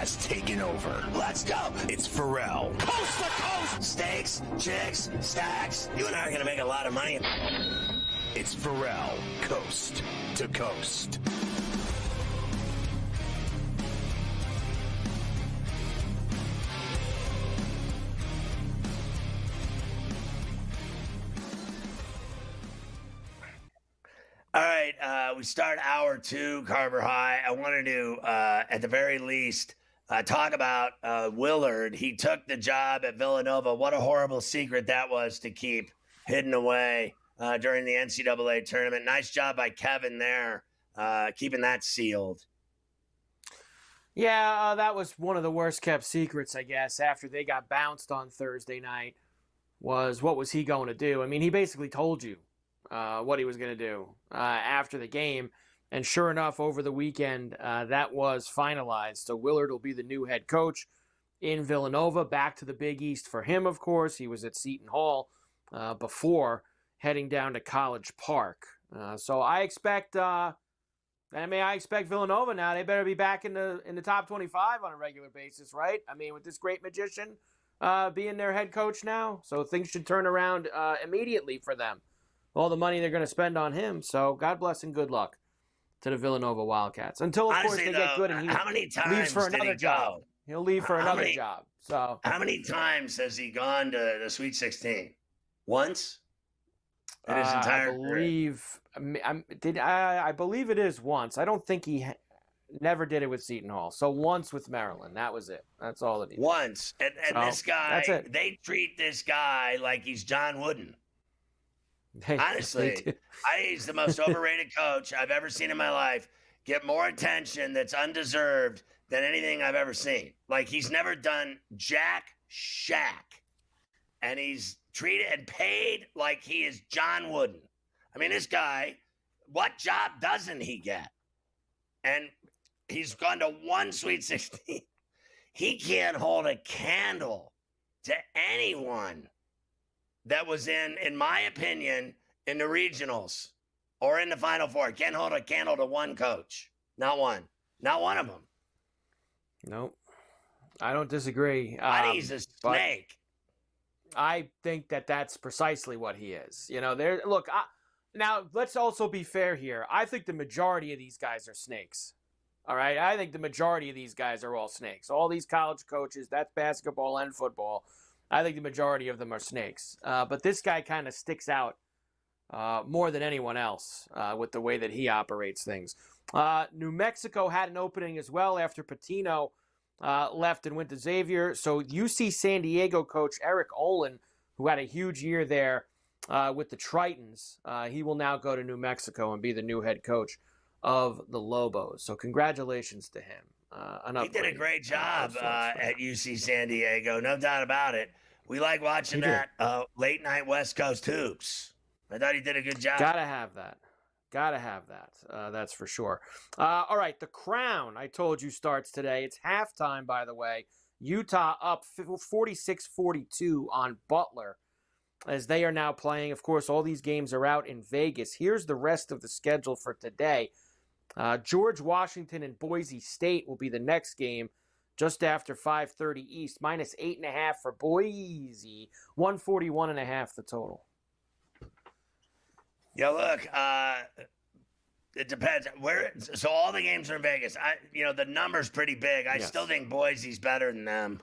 has taken over. Let's go. It's Ferrall. Coast to coast. Steaks, chicks, stacks. You and I are going to make a lot of money. It's Ferrall, coast to coast. All right, we start hour 2, Carver High. I wanted to, at the very least, talk about Willard. He took the job at Villanova. What a horrible secret that was to keep hidden away during the NCAA tournament. Nice job by Kevin there, keeping that sealed. Yeah, that was one of the worst kept secrets, I guess, after they got bounced on Thursday night, was what was he going to do? I mean, he basically told you what he was going to do after the game. And sure enough, over the weekend, that was finalized. So Willard will be the new head coach in Villanova. Back to the Big East for him, of course. He was at Seton Hall before heading down to College Park. So I expect Villanova now. They better be back in the top 25 on a regular basis, right? I mean, with this great magician being their head coach now. So things should turn around immediately for them. All the money they're going to spend on him. So God bless and good luck to the Villanova Wildcats. Until, of course, they get good and he leaves for another job. He'll leave for another job. So how many times has he gone to the Sweet 16? Once? In his entire career? I believe it is once. I don't think he never did it with Seton Hall. So once with Maryland. That was it. That's all it is. Once. And so, this guy, that's it. They treat this guy like he's John Wooden. Honestly, I think he's the most overrated coach I've ever seen in my life. Get more attention that's undeserved than anything I've ever seen. Like, he's never done jack shack. And he's treated and paid like he is John Wooden. I mean, this guy, what job doesn't he get? And he's gone to one Sweet 16. He can't hold a candle to anyone that was in my opinion, in the regionals or in the Final Four. Can't hold a candle to one coach. Not one. Not one of them. Nope. I don't disagree. He's a snake. I think that's precisely what he is. You know, now let's also be fair here. I think the majority of these guys are snakes. All right? I think the majority of these guys are all snakes. All these college coaches, that's basketball and football. I think the majority of them are snakes. But this guy kind of sticks out more than anyone else with the way that he operates things. New Mexico had an opening as well after Pitino left and went to Xavier. So UC San Diego coach Eric Olin, who had a huge year there with the Tritons, he will now go to New Mexico and be the new head coach of the Lobos. So congratulations to him. He did a great job at UC San Diego, no doubt about it. We like watching that late night West Coast hoops. I thought he did a good job. Gotta have that. That's for sure. All right, the Crown, I told you, starts today. It's halftime, by the way. Utah up 46-42 on Butler as they are now playing. Of course, all these games are out in Vegas. Here's the rest of the schedule for today. George Washington and Boise State will be the next game just after 5:30 East. Minus 8.5 for Boise. 141.5 the total. Yeah, look, it depends. So all the games are in Vegas. The number's pretty big. I still think Boise's better than them.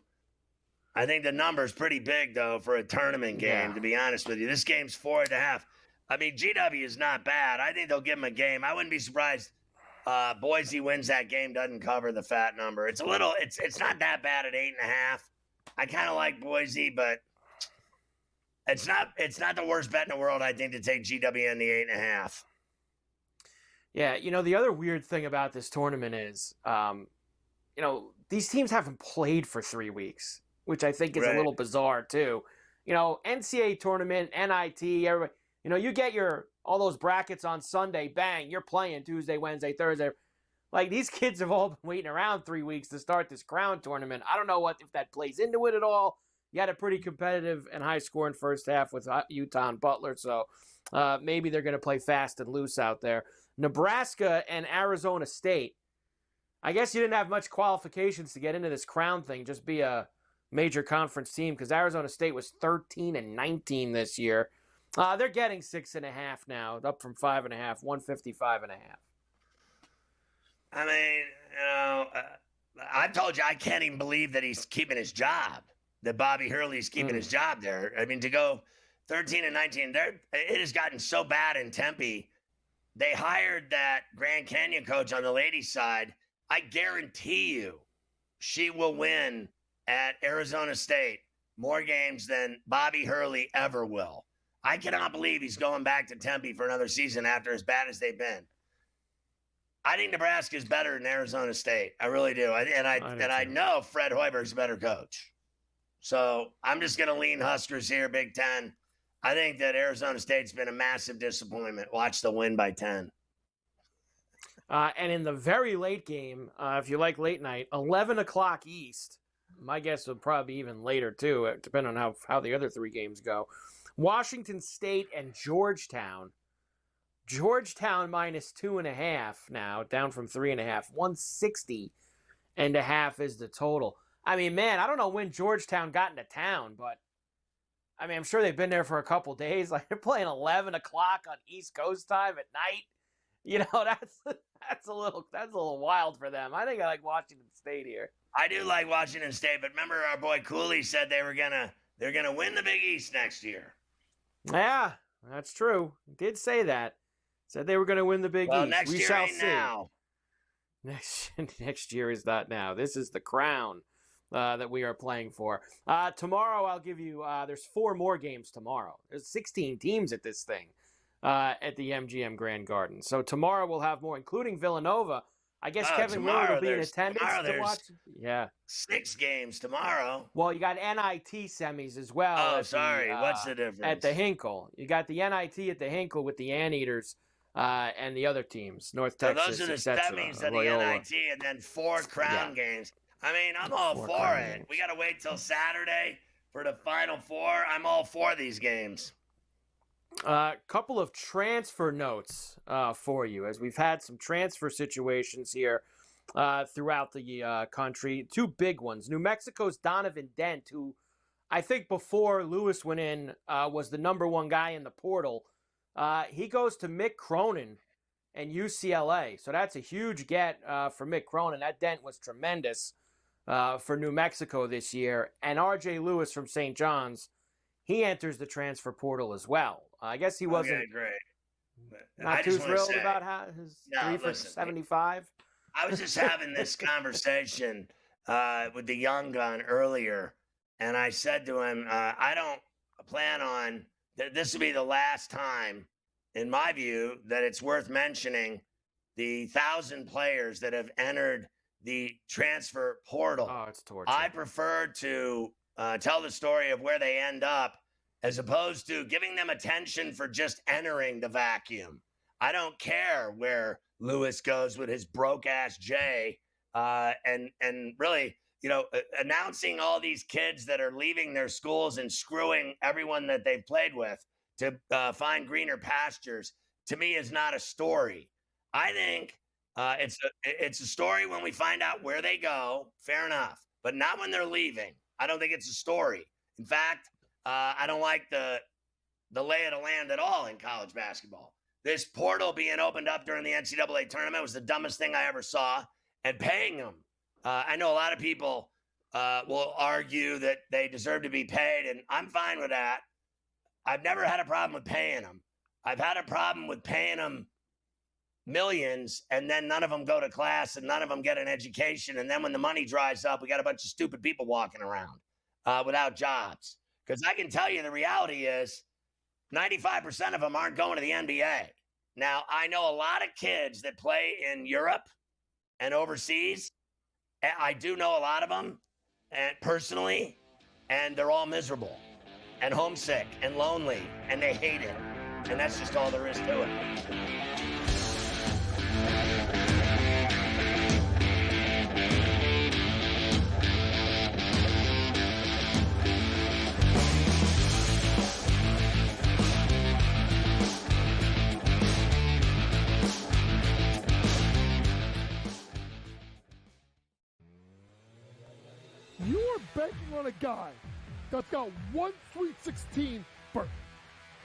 I think the number's pretty big, though, for a tournament game, to be honest with you. This game's 4.5. I mean, GW is not bad. I think they'll give him a game. I wouldn't be surprised Boise wins that game, doesn't cover the fat number. It's not that bad at 8.5. I kind of like Boise, but it's not the worst bet in the world, I think, to take GW in the 8.5. Yeah, the other weird thing about this tournament is, these teams haven't played for 3 weeks, which I think is a little bizarre too. NCAA tournament, NIT, everybody, you get all those brackets on Sunday, bang, you're playing Tuesday, Wednesday, Thursday. Like, these kids have all been waiting around 3 weeks to start this Crown tournament. I don't know if that plays into it at all. You had a pretty competitive and high-scoring first half with Utah and Butler, so maybe they're going to play fast and loose out there. Nebraska and Arizona State I guess you didn't have much qualifications to get into this crown thing. Just be a major conference team, because Arizona State was 13-19 this year. They're getting 6.5 now, up from 5.5, 155.5. I mean, I've told you I can't even believe that he's keeping his job. That Bobby Hurley's keeping his job there. I mean, to go 13-19, it has gotten so bad in Tempe. They hired that Grand Canyon coach on the ladies' side. I guarantee you, she will win at Arizona State more games than Bobby Hurley ever will. I cannot believe he's going back to Tempe for another season after as bad as they've been. I think Nebraska is better than Arizona State. I really do. I know Fred Hoiberg's a better coach. So I'm just going to lean Huskers here, Big Ten. I think that Arizona State's been a massive disappointment. Watch the win by 10. And in the very late game, if you like late night, 11 o'clock East, my guess would probably be even later too, depending on how the other three games go. Washington State and Georgetown. Georgetown minus 2.5 now, down from 3.5. 160.5 is the total. I mean, man, I don't know when Georgetown got into town, but I mean, I'm sure they've been there for a couple days. Like, they're playing 11 o'clock on East Coast time at night. You know, that's a little wild for them. I think I like Washington State here. I do like Washington State, but remember our boy Cooley said they're gonna win the Big East next year. Yeah, that's true. He did say that. Said they were going to win the Big East. Next year ain't now. Next year is not now. This is the crown that we are playing for. Tomorrow, I'll give you. There's 4 more games tomorrow. There's 16 teams at this thing at the MGM Grand Garden. So tomorrow we'll have more, including Villanova. I guess Kevin Willard will be in attendance to watch. Yeah, 6 games tomorrow. Well, you got NIT semis as well. Oh, sorry. What's the difference? At the Hinkle. You got the NIT at the Hinkle with the Anteaters and the other teams, North Texas, those are the semis at the NIT, and then 4 crown games. I mean, I'm all for it. We got to wait till Saturday for the Final Four. I'm all for these games. Couple of transfer notes for you, as we've had some transfer situations here throughout the country. 2 big ones. New Mexico's Donovan Dent, who I think before Lewis went in was the number 1 guy in the portal. He goes to Mick Cronin and UCLA. So that's a huge get for Mick Cronin. That Dent was tremendous for New Mexico this year. And R.J. Lewis from St. John's, he enters the transfer portal as well. I guess he wasn't not too thrilled about how his 3 for 75. I was just having this conversation with the young gun earlier, and I said to him, I don't plan on this will be the last time, in my view, that it's worth mentioning the 1,000 players that have entered the transfer portal. Oh, it's torture. I prefer to tell the story of where they end up as opposed to giving them attention for just entering the vacuum. I don't care where Lewis goes with his broke-ass J and really, you know, announcing all these kids that are leaving their schools and screwing everyone that they've played with to find greener pastures, to me, is not a story. I think it's a story when we find out where they go, fair enough, but not when they're leaving. I don't think it's a story. In fact, I don't like the lay of the land at all in college basketball. This portal being opened up during the NCAA tournament was the dumbest thing I ever saw. And paying them, I know a lot of people will argue that they deserve to be paid, and I'm fine with that. I've never had a problem with paying them. I've had a problem with paying them millions, and then none of them go to class, and none of them get an education. And then when the money dries up, we got a bunch of stupid people walking around without jobs. Because I can tell you the reality is 95% of them aren't going to the NBA. Now, I know a lot of kids that play in Europe and overseas. I do know a lot of them and personally, and they're all miserable and homesick and lonely, and they hate it. And that's just all there is to it. You are banking on a guy that's got one Sweet 16 berth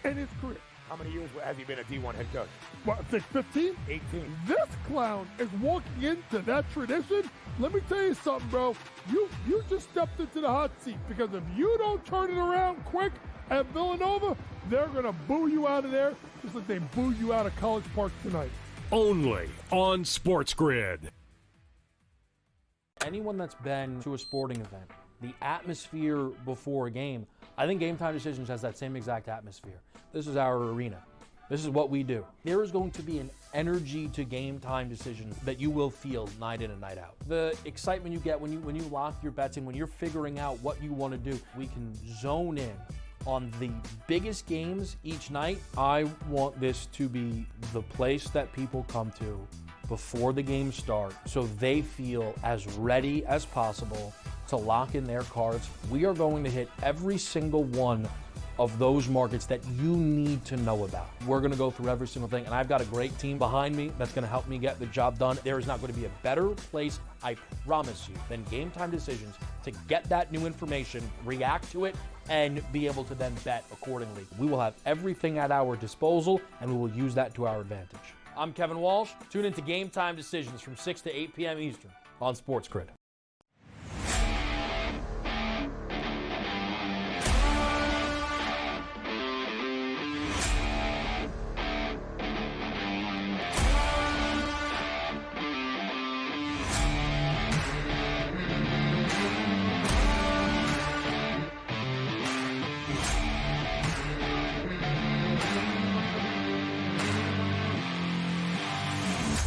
in his career. How many years has he been a D1 head coach? What, I think 15? 18. This clown is walking into that tradition. Let me tell you something, bro. You just stepped into the hot seat, because if you don't turn it around quick at Villanova, they're going to boo you out of there just like they booed you out of College Park tonight. Only on SportsGrid. Anyone that's been to a sporting event, the atmosphere before a game, I think Game Time Decisions has that same exact atmosphere. This is our arena. This is what we do. There is going to be an energy to Game Time Decisions that you will feel night in and night out. The excitement you get when you lock your bets in, when you're figuring out what you want to do, we can zone in on the biggest games each night. I want this to be the place that people come to before the games start, so they feel as ready as possible to lock in their cards. We are going to hit every single one of those markets that you need to know about. We're going to go through every single thing, and I've got a great team behind me that's going to help me get the job done. There is not going to be a better place, I promise you, than Game Time Decisions to get that new information, react to it, and be able to then bet accordingly. We will have everything at our disposal, and we will use that to our advantage. I'm Kevin Walsh. Tune into Game Time Decisions from 6 to 8 p.m. Eastern on SportsGrid.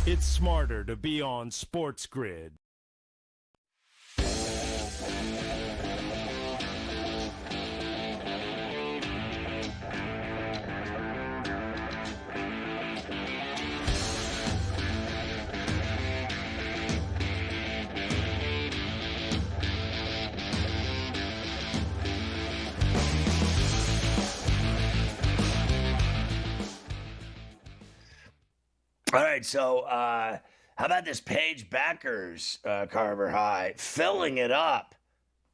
It's smarter to be on SportsGrid. All right, so how about this Paige Beckers, Carver High, filling it up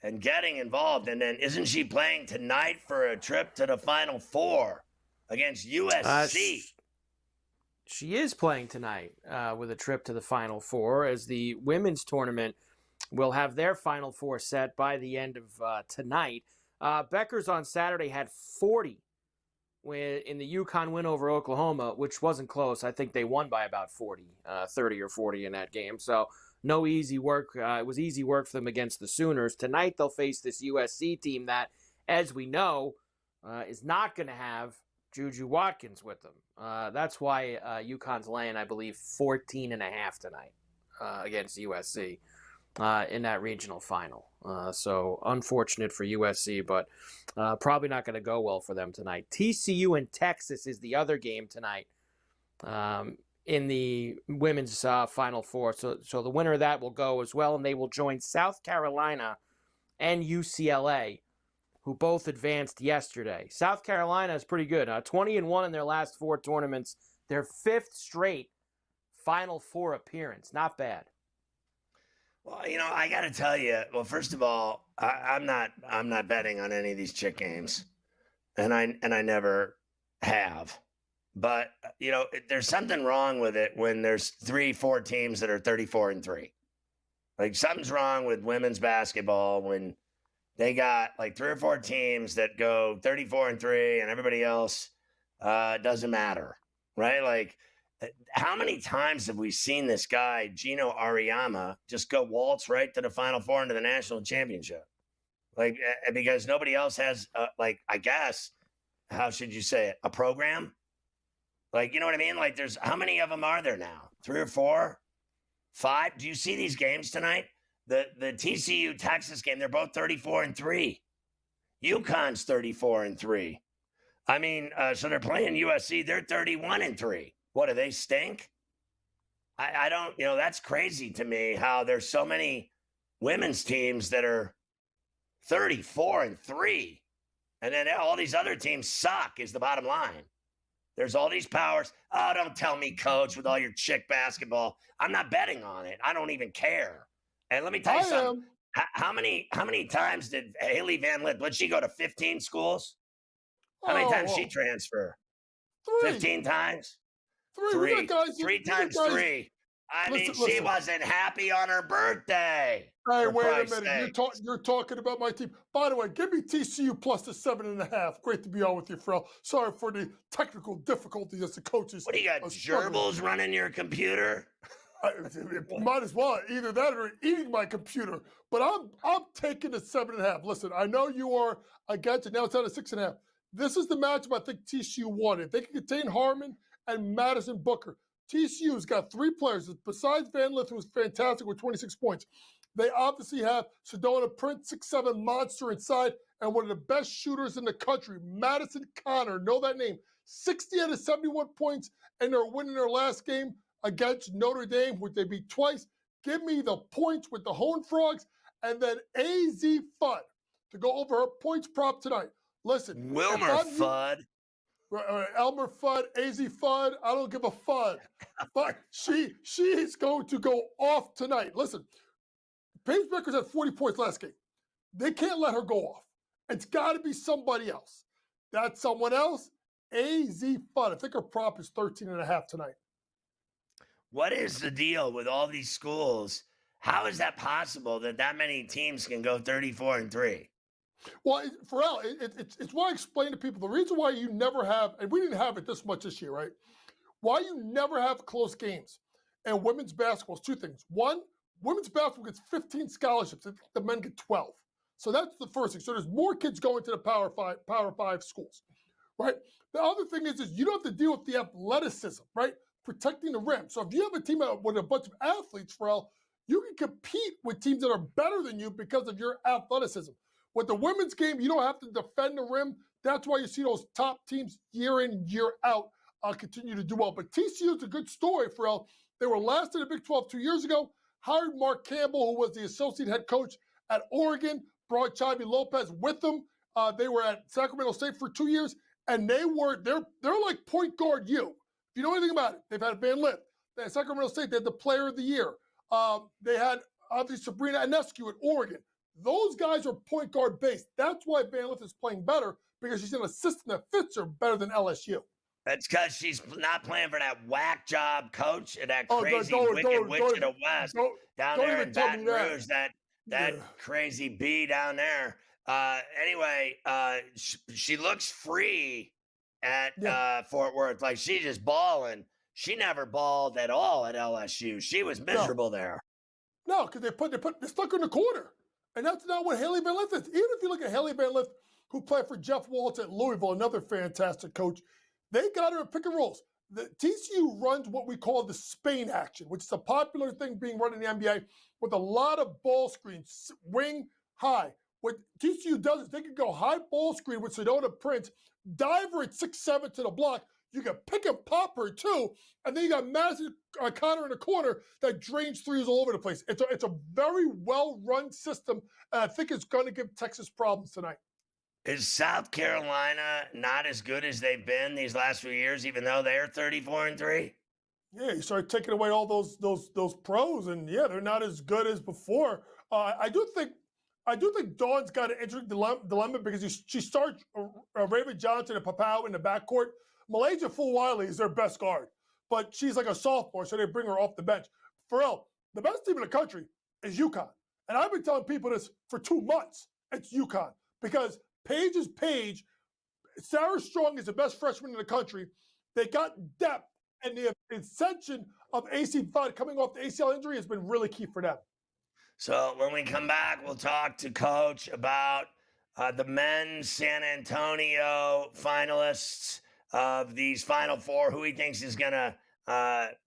and getting involved? And then isn't she playing tonight for a trip to the Final Four against USC? She is playing tonight with a trip to the Final Four, as the women's tournament will have their Final Four set by the end of tonight. Beckers on Saturday had 40 in the UConn win over Oklahoma, which wasn't close. I think they won by about 30 or 40 in that game. So no easy work. It was easy work for them against the Sooners. Tonight they'll face this USC team that, as we know, is not going to have Juju Watkins with them. That's why UConn's laying, I believe, 14.5 tonight against USC in that regional final. So unfortunate for USC, but probably not going to go well for them tonight. TCU and Texas is the other game tonight in the women's Final Four. So the winner of that will go as well, and they will join South Carolina and UCLA, who both advanced yesterday. South Carolina is pretty good. 20-1 in their last 4 tournaments. Their 5th straight Final Four appearance. Not bad. Well, I got to tell you. Well, first of all, I'm not betting on any of these chick games, and I never have. But there's something wrong with it when there's 3-4 teams that are 34-3. Like, something's wrong with women's basketball when they got like 3 or 4 teams that go 34-3, and everybody else doesn't matter, right? Like, how many times have we seen this guy, Gino Auriemma, just go waltz right to the Final Four into the national championship? Like, because nobody else has, I guess, how should you say it, a program? Like, you know what I mean? Like, there's, how many of them are there now? 3 or 4? 5? Do you see these games tonight? The TCU Texas game, they're both 34-3. UConn's 34-3. I mean, so they're playing USC, they're 31-3. What, do they stink? I don't, that's crazy to me how there's so many women's teams that are 34-3. And then all these other teams suck is the bottom line. There's all these powers. Oh, don't tell me, coach, with all your chick basketball. I'm not betting on it. I don't even care. And let me tell you something. How many times did Haley Van Lith? Would she go to 15 schools? How many times she transfer? 3. 15 times. 3. Three. We got guys, 3 times 3. I mean, she wasn't happy on her birthday. Hey, wait a minute. You're talking about my team. By the way, give me TCU plus the 7.5. Great to be on with you, Ferrall. Sorry for the technical difficulties as the coaches. What do you got? Gerbils running your computer? Might as well. Either that or eating my computer. But I'm taking the 7.5. Listen, I know you are against it. Now it's down to 6.5. This is the matchup I think TCU wanted. If they can contain Harmon and Madison Booker, TCU's got 3 players besides Van Lith, who was fantastic with 26 points. They obviously have Sedona Prince, 6'7" monster inside, and one of the best shooters in the country, Madison Connor. Know that name. 60 out of 71 points, and they're winning their last game against Notre Dame, which they beat twice. Give me the points with the Horned Frogs, and then AZ Fudd to go over her points prop tonight. Listen, Wilmer Fudd. Elmer Fudd, AZ Fudd, I don't give a fud. But she is going to go off tonight. Listen, Paige Bueckers had 40 points last game. They can't let her go off. It's got to be somebody else. That's someone else. AZ Fudd. I think her prop is 13.5 tonight. What is the deal with all these schools? How is that possible that many teams can go 34-3? Well, Ferrall, it's why I explain to people the reason why you never have, and we didn't have it this much this year, right? Why you never have close games. And women's basketball is 2 things. 1, women's basketball gets 15 scholarships. I think the men get 12. So that's the first thing. So there's more kids going to the Power 5 schools, right? The other thing is you don't have to deal with the athleticism, right? Protecting the rim. So if you have a team with a bunch of athletes, Ferrall, you can compete with teams that are better than you because of your athleticism. With the women's game, you don't have to defend the rim. That's why you see those top teams year in, year out continue to do well. But TCU is a good story, Ferrall. They were last in the Big 12 2 years ago, hired Mark Campbell, who was the associate head coach at Oregon, brought Xavi Lopez with them. They were at Sacramento State for 2 years, and they're like point guard you. If you know anything about it, they've had Van Lith. They had Sacramento State, they had the player of the year. They had, obviously, Sabrina Ionescu at Oregon. Those guys are point guard based. That's why Van Lith is playing better, because she's an assistant that fits her better than LSU. That's because she's not playing for that whack job coach and that crazy wicked witch of the West down there in Baton Rouge, that crazy bee down there. Anyway, she looks free at Fort Worth. Like, she's just balling. She never balled at all at LSU. She was miserable there. No, because they stuck her in the corner. And that's not what Haley Van Lith is. Even if you look at Haley Van Lith, who played for Jeff Waltz at Louisville, another fantastic coach, they got her in pick and rolls. The TCU runs what we call the Spain action, which is a popular thing being run in the NBA with a lot of ball screens, wing high. What TCU does is they can go high ball screen with Sedona Prince, dive her at 6'7" to the block. You can pick and pop her too, and then you got Madison Connor in the corner that drains threes all over the place. It's a very well-run system, and I think it's going to give Texas problems tonight. Is South Carolina not as good as they've been these last few years, even though they're 34-3? Yeah, you start taking away all those pros, and yeah, they're not as good as before. I do think Dawn's got an interesting dilemma because she starts Raven Johnson and Papau in the backcourt. Malaysia Fulwiley is their best guard, but she's like a sophomore, so they bring her off the bench. Ferrall, the best team in the country is UConn. And I've been telling people this for 2 months. It's UConn because Paige is Paige. Sarah Strong is the best freshman in the country. They got depth, and the ascension of AC Fudd coming off the ACL injury has been really key for them. So when we come back, we'll talk to Coach about the men's San Antonio finalists of these Final Four, who he thinks is going to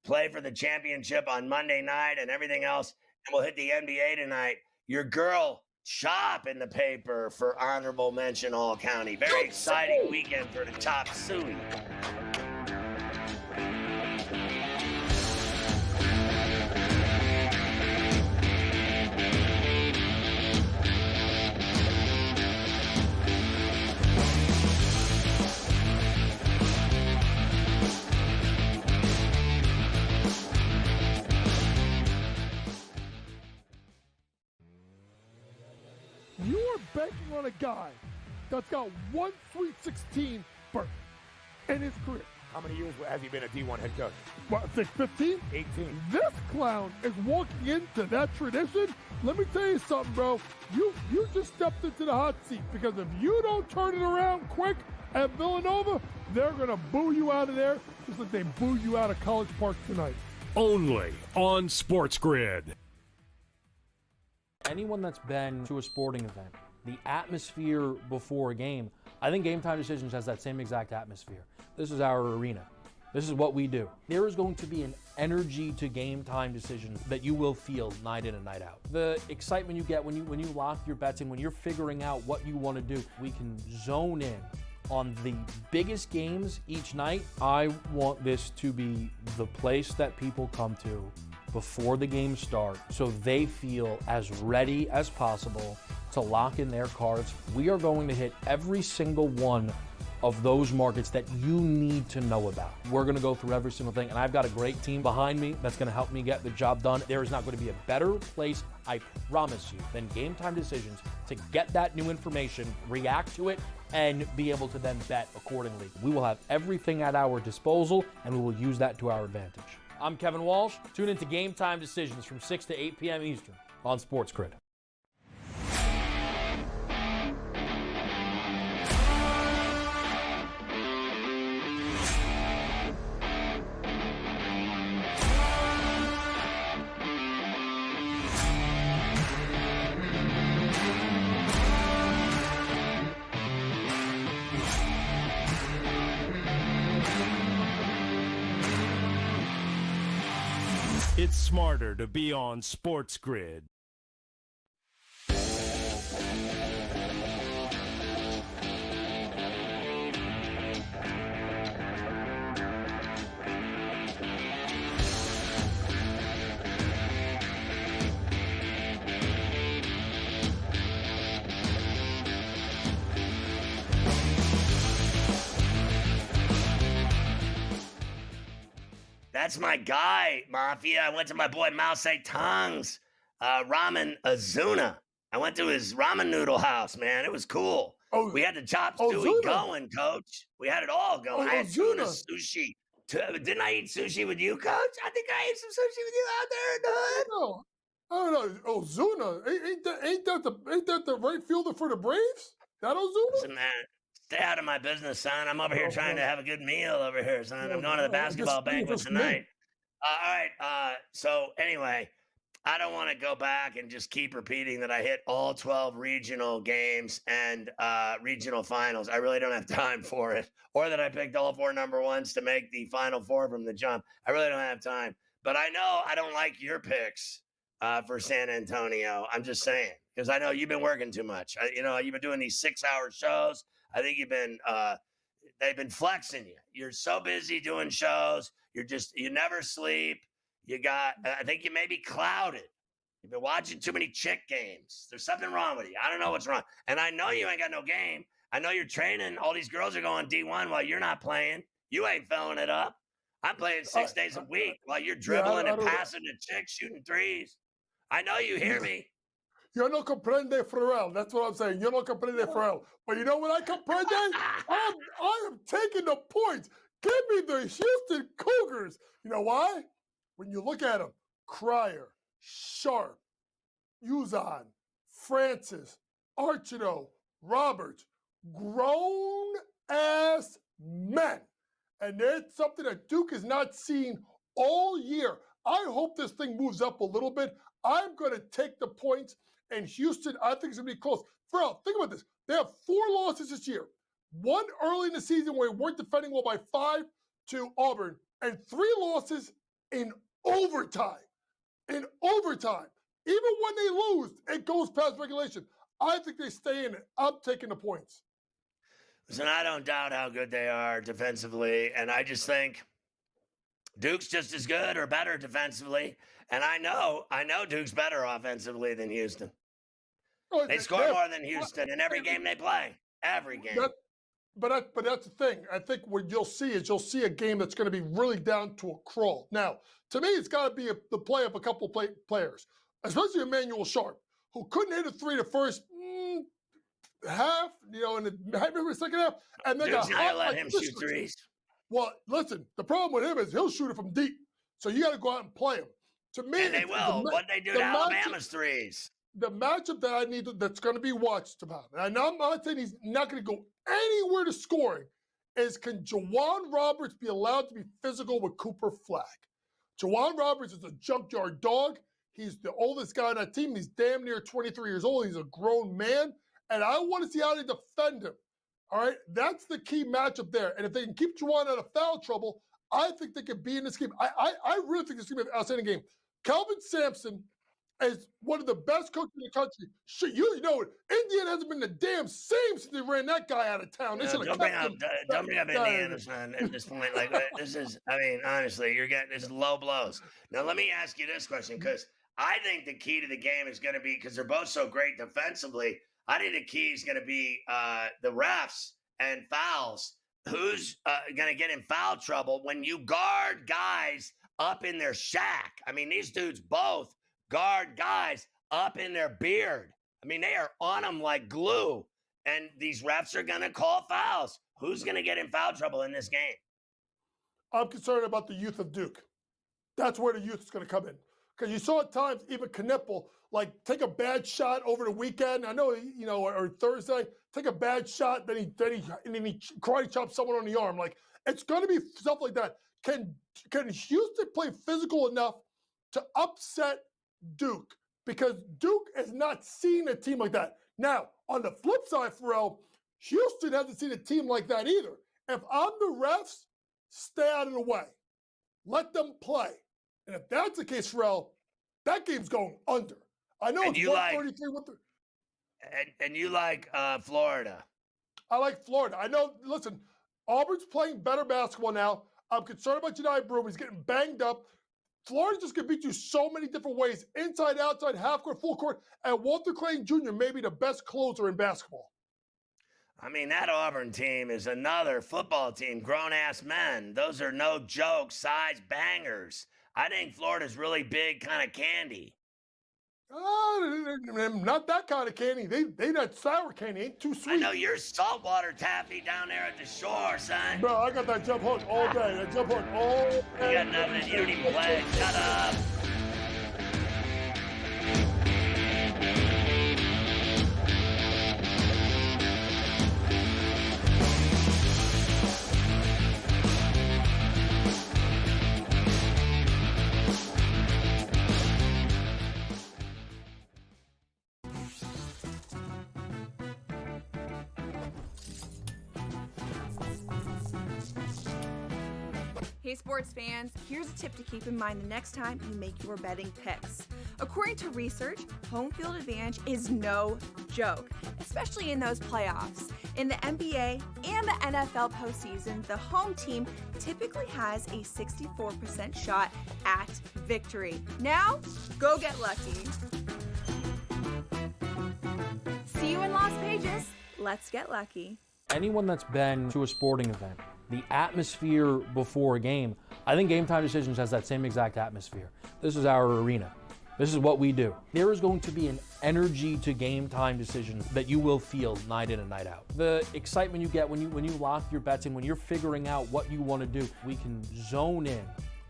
play for the championship on Monday night and everything else. And we'll hit the NBA tonight. Your girl, Chop, in the paper for honorable mention All County. Very exciting weekend for the Chop Suey. You are banking on a guy that's got one Sweet 16 berth in his career. How many years has he been a D1 head coach? What, I think 15? 18. This clown is walking into that tradition. Let me tell you something, bro. You just stepped into the hot seat because if you don't turn it around quick at Villanova, they're going to boo you out of there just like they boo you out of College Park tonight. Only on SportsGrid. Anyone that's been to a sporting event, the atmosphere before a game, I think Game Time Decisions has that same exact atmosphere. This is our arena. This is what we do. There is going to be an energy to Game Time Decisions that you will feel night in and night out. The excitement you get when you lock your bets in, when you're figuring out what you want to do, we can zone in on the biggest games each night. I want this to be the place that people come to before the games start so they feel as ready as possible to lock in their cards. We are going to hit every single one of those markets that you need to know about. We're going to go through every single thing, and I've got a great team behind me that's going to help me get the job done. There is not going to be a better place, I promise you, than Game Time Decisions to get that new information, react to it, and be able to then bet accordingly. We will have everything at our disposal, and we will use that to our advantage. I'm Kevin Walsh. Tune into Game Time Decisions from 6 to 8 p.m. Eastern on SportsGrid. It's smarter to be on SportsGrid. That's my guy, Mafia. I went to my boy Mao Tong's Ramen Azuna. I went to his ramen noodle house, man. It was cool. Oh, we had the chop suey going, Coach. We had it all going. I had tuna sushi. Didn't I eat sushi with you, Coach? I think I ate some sushi with you out there in the hood. No. Ozuna. Ain't that the right fielder for the Braves? That Ozuna? Listen, man. Stay out of my business, son. I'm over here trying to have a good meal over here, son. I'm going to the basketball banquet tonight. All right. So anyway, I don't want to go back and just keep repeating that I hit all 12 regional games and regional finals. I really don't have time for it. Or that I picked all 4 number ones to make the Final Four from the jump. I really don't have time. But I know I don't like your picks for San Antonio. I'm just saying. Because I know you've been working too much. You've been doing these 6-hour shows. I think they've been flexing you. You're so busy doing shows. You never sleep. I think you may be clouded. You've been watching too many chick games. There's something wrong with you. I don't know what's wrong. And I know you ain't got no game. I know you're training. All these girls are going D1 while you're not playing. You ain't filling it up. I'm playing 6 days a week while you're dribbling and passing to chicks, shooting threes. I know you hear me. Yo no comprende, Ferrall. That's what I'm saying. Yo no comprende, Ferrall. But you know what I comprende? I am taking the points. Give me the Houston Cougars. You know why? When you look at them, Cryer, Sharp, Uzon, Francis, Archino, Roberts, grown-ass men. And it's something that Duke has not seen all year. I hope this thing moves up a little bit. I'm going to take the points. And Houston, I think it's going to be close. Ferrall, think about this. They have 4 losses this year. 1 early in the season where they weren't defending well by 5 to Auburn. And 3 losses in overtime. In overtime. Even when they lose, it goes past regulation. I think they stay in it. I'm taking the points. Listen, I don't doubt how good they are defensively. And I just think Duke's just as good or better defensively. And I know Duke's better offensively than Houston. They score more than Houston in every game they play. Every game. But that's the thing. I think what you'll see a game that's going to be really down to a crawl. Now, to me, it's got to be the play of a couple players, especially Emmanuel Sharp, who couldn't hit a 3 the first half, in the second half, and they got hot let him shoot threes. Well, listen, the problem with him is he'll shoot it from deep, so you got to go out and play him. To me, and they will. What they do to Alabama's threes. The matchup that I need that's going to be watched about, and I'm not saying he's not going to go anywhere to scoring, is can Jawan Roberts be allowed to be physical with Cooper Flagg? Jawan Roberts is a junkyard dog. He's the oldest guy on that team. He's damn near 23 years old. He's a grown man, and I want to see how they defend him. All right, that's the key matchup there. And if they can keep Jawan out of foul trouble, I think they can be in this game. I really think this is going to be an outstanding game. Calvin Sampson is one of the best coaches in the country. You know it. Indiana hasn't been the damn same since they ran that guy out of town. They don't bring up Indiana, son, at this point. Like, this is, honestly, this is low blows. Now, let me ask you this question, because I think the key to the game is going to be, because they're both so great defensively, I think the key is going to be the refs and fouls. Who's going to get in foul trouble when you guard guys up in their shack? These dudes both guard guys up in their beard. They are on them like glue. And these refs are going to call fouls. Who's going to get in foul trouble in this game? I'm concerned about the youth of Duke. That's where the youth is going to come in. Because you saw at times even Knipple, take a bad shot over the weekend. I know, or Thursday, take a bad shot, then he karate chops someone on the arm. It's going to be stuff like that. Can Houston play physical enough to upset Duke? Because Duke has not seen a team like that. Now, on the flip side, Ferrall, Houston hasn't seen a team like that either. If I'm the refs, stay out of the way. Let them play. And if that's the case, Ferrall, that game's going under. I know it's 133 with the. And you like Florida. I like Florida. I know, listen, Auburn's playing better basketball now. I'm concerned about Jedi Broom. He's getting banged up. Florida's just going to beat you so many different ways, inside, outside, half court, full court, and Walter Clayton Jr. may be the best closer in basketball. That Auburn team is another football team, grown-ass men. Those are no joke, size bangers. I think Florida's really big kind of candy. Not that kind of candy. They that sour candy. Ain't too sweet. I know you're saltwater taffy down there at the shore, son. Bro, I got that jump hook all day. That jump hook all day. You got nothing. You don't even play. Shut up. Hey sports fans, here's a tip to keep in mind the next time you make your betting picks. According to research, home field advantage is no joke, especially in those playoffs. In the NBA and the NFL postseason, the home team typically has a 64% shot at victory. Now, go get lucky. See you in Las Vegas. Let's get lucky. Anyone that's been to a sporting event, the atmosphere before a game, I think Game Time Decisions has that same exact atmosphere. This is our arena. This is what we do. There is going to be an energy to Game Time Decisions that you will feel night in and night out. The excitement you get when you lock your bets in, when you're figuring out what you want to do, we can zone in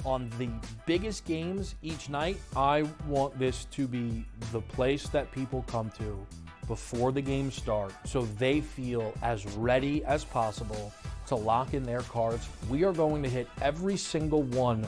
on the biggest games each night. I want this to be the place that people come to before the games start so they feel as ready as possible to lock in their cards. We are going to hit every single one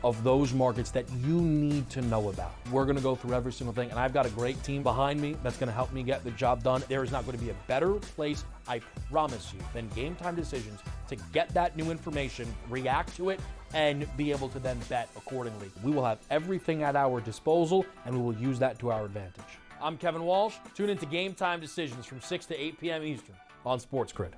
of those markets that you need to know about. We're gonna go through every single thing, and I've got a great team behind me that's gonna help me get the job done. There is not gonna be a better place, I promise you, than Game Time Decisions to get that new information, react to it, and be able to then bet accordingly. We will have everything at our disposal, and we will use that to our advantage. I'm Kevin Walsh. Tune into Game Time Decisions from 6 to 8 p.m. Eastern on SportsGrid.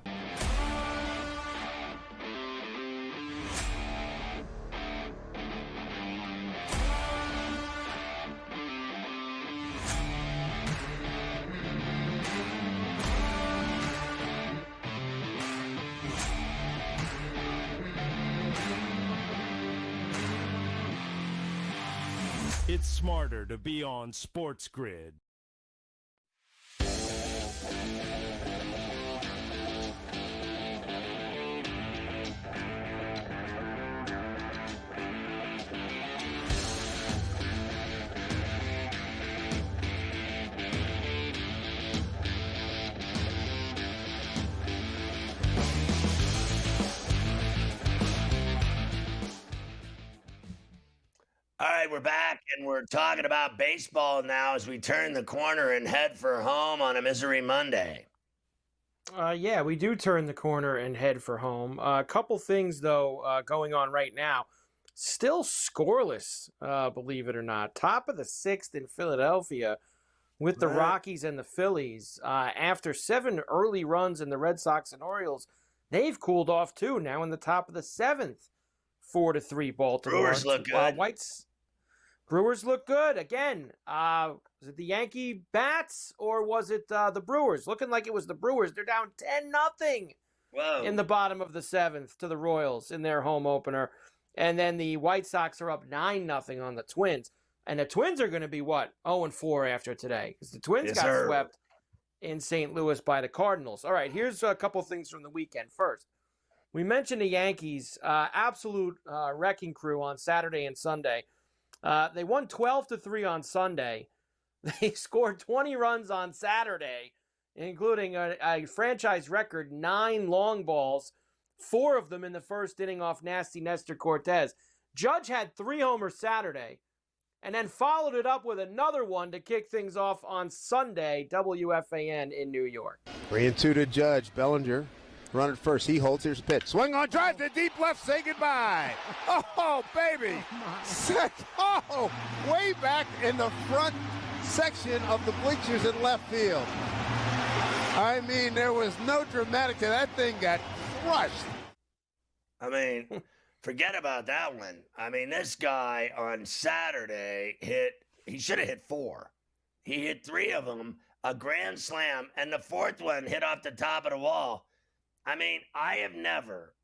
It's smarter to be on SportsGrid. right, we're back, and we're talking about baseball now as we turn the corner and head for home on a Misery Monday. Yeah, we do turn the corner and head for home. A couple things, though, going on right now. Still scoreless, believe it or not. Top of the 6th in Philadelphia with the Rockies and the Phillies. After 7 early runs in the Red Sox and Orioles, they've cooled off too. Now in the top of the 7th, 4-3 Baltimore. Brewers look good. Brewers look good again. Was it the Yankee bats or was it the Brewers? Looking like it was the Brewers. They're down 10-0 in the bottom of the 7th to the Royals in their home opener. And then the White Sox are up 9-0 on the Twins. And the Twins are going to be, 0-4 after today. Because the Twins got swept in St. Louis by the Cardinals. All right, here's a couple things from the weekend. First, we mentioned the Yankees, absolute wrecking crew on Saturday and Sunday. They won 12-3 on Sunday. They scored 20 runs on Saturday, including a franchise record 9 long balls. 4 of them in the first inning off nasty Nestor Cortez. Judge had 3 homers Saturday and then followed it up with another one to kick things off on Sunday, WFAN in New York. 3-2 to Judge. Bellinger running first. He holds. Here's a pitch. Swing on, drive to deep left. Say goodbye. Oh, baby. Way back in the front section of the bleachers in left field. I mean, there was no dramatic to that thing got crushed. I mean, forget about that one. I mean, this guy on Saturday he should have hit 4. He hit 3 of them, a grand slam, and the 4th one hit off the top of the wall. I mean, I have never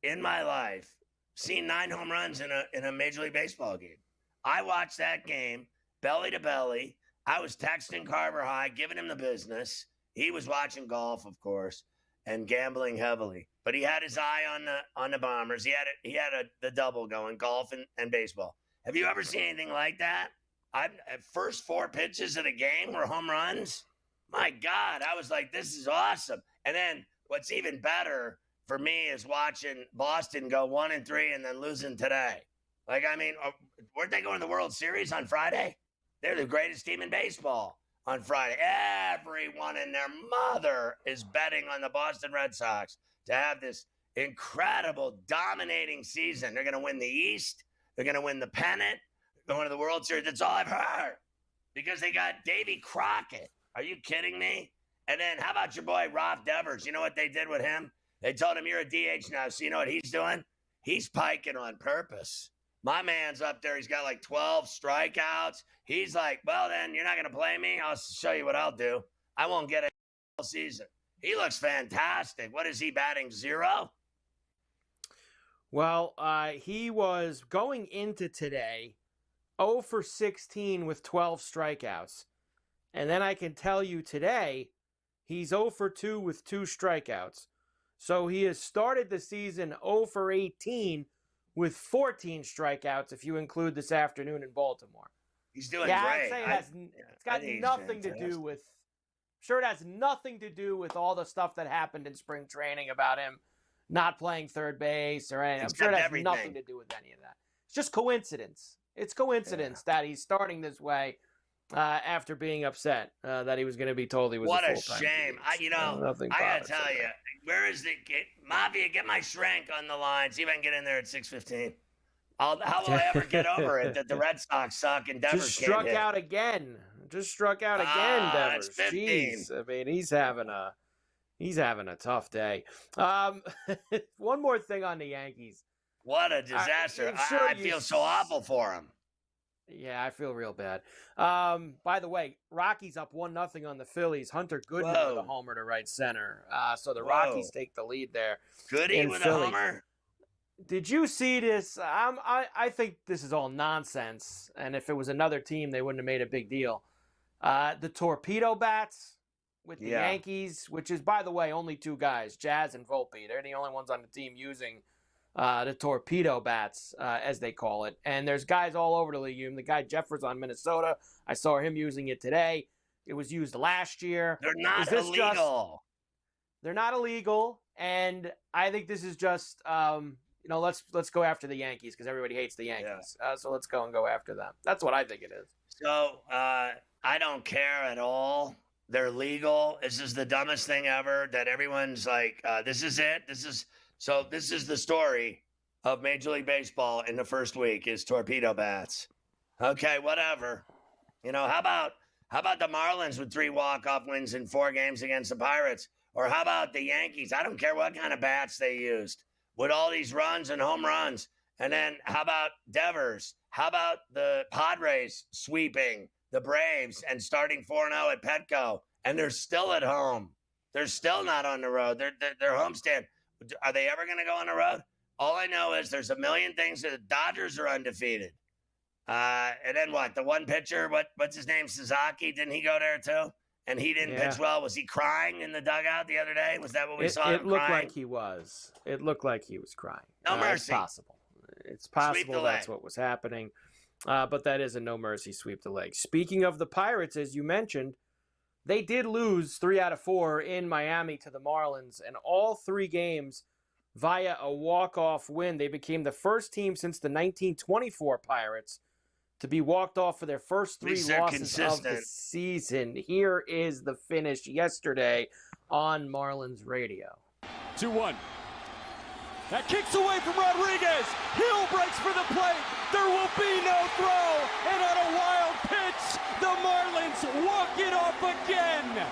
in my life seen 9 home runs in a Major League Baseball game. I watched that game belly to belly. I was texting Carver High, giving him the business. He was watching golf, of course, and gambling heavily. But he had his eye on the Bombers. He had the double going, golf and baseball. Have you ever seen anything like that? First 4 pitches of the game were home runs. My God, I was like, this is awesome. And then what's even better for me is watching Boston go 1-3 and then losing today. Like, I mean, weren't they going to the World Series on Friday? They're the greatest team in baseball on Friday. Everyone and their mother is betting on the Boston Red Sox to have this incredible, dominating season. They're going to win the East. They're going to win the pennant. They're going to the World Series. That's all I've heard. Because they got Davy Crockett. Are you kidding me? And then how about your boy Rob Devers? You know what they did with him? They told him, you're a DH now. So you know what he's doing? He's piking on purpose. My man's up there. He's got like 12 strikeouts. He's like, well, then you're not going to play me? I'll show you what I'll do. I won't get it all season. He looks fantastic. What is he batting, 0? Well, he was going into today 0 for 16 with 12 strikeouts. And then I can tell you today, he's 0 for 2 with 2 strikeouts. So he has started the season 0 for 18 with 14 strikeouts if you include this afternoon in Baltimore. He's doing great. Great. I'd say it's got nothing to do with it has nothing to do with all the stuff that happened in spring training about him not playing third base or anything. I'm sure it has nothing to do with any of that. It's just coincidence. It's coincidence that he's starting this way after being upset that he was going to be told he was what a full-time shame. I got to tell you, where is it? Mafia, get my Shrank on the line. See if I can get in there at 6:15. How will I ever get over it that the Red Sox suck and Devers just struck out again? Just struck out again, Devers. Jeez, I mean, he's having a tough day. One more thing on the Yankees. What a disaster! I feel so awful for him. Yeah, I feel real bad. By the way, Rockies up 1-0 on the Phillies. Hunter Goodman with a homer to right center. So the Rockies take the lead there. Goody with a homer. Did you see this? I think this is all nonsense. And if it was another team, they wouldn't have made a big deal. The torpedo bats with the Yankees, which is, by the way, only 2 guys, Jazz and Volpe. They're the only ones on the team using the torpedo bats, as they call it. And there's guys all over the league. The guy Jeffers on Minnesota, I saw him using it today. It was used last year. They're not illegal. They're not illegal. And I think this is just, let's go after the Yankees because everybody hates the Yankees. Yeah. So let's go after them. That's what I think it is. So I don't care at all. They're legal. This is the dumbest thing ever that everyone's like, this is it. This is the story of Major League Baseball in the first week is torpedo bats. Okay, whatever. How about the Marlins with 3 walk-off wins in 4 games against the Pirates? Or how about the Yankees? I don't care what kind of bats they used with all these runs and home runs. And then how about Devers? How about the Padres sweeping the Braves and starting 4-0 at Petco? And they're still at home. They're still not on the road. They're homestand. Are they ever going to go on the road? All I know is there's a million things. The Dodgers are undefeated. And then what? The one pitcher, what's his name? Sasaki? Didn't he go there too? And he didn't pitch well. Was he crying in the dugout the other day? Was that what we saw? It looked like he was. It looked like he was crying. No mercy. It's possible. It's possible that's what was happening. But that is a no mercy sweep the leg. Speaking of the Pirates, as you mentioned, they did lose 3 out of 4 in Miami to the Marlins, and all 3 games via a walk-off win. They became the first team since the 1924 Pirates to be walked off for their first 3 losses of the season. Here is the finish yesterday on Marlins radio. 2-1. That kicks away from Rodriguez. Hill breaks for the plate. There will be no throw. And on a wild pitch, the Marlins walk it off again.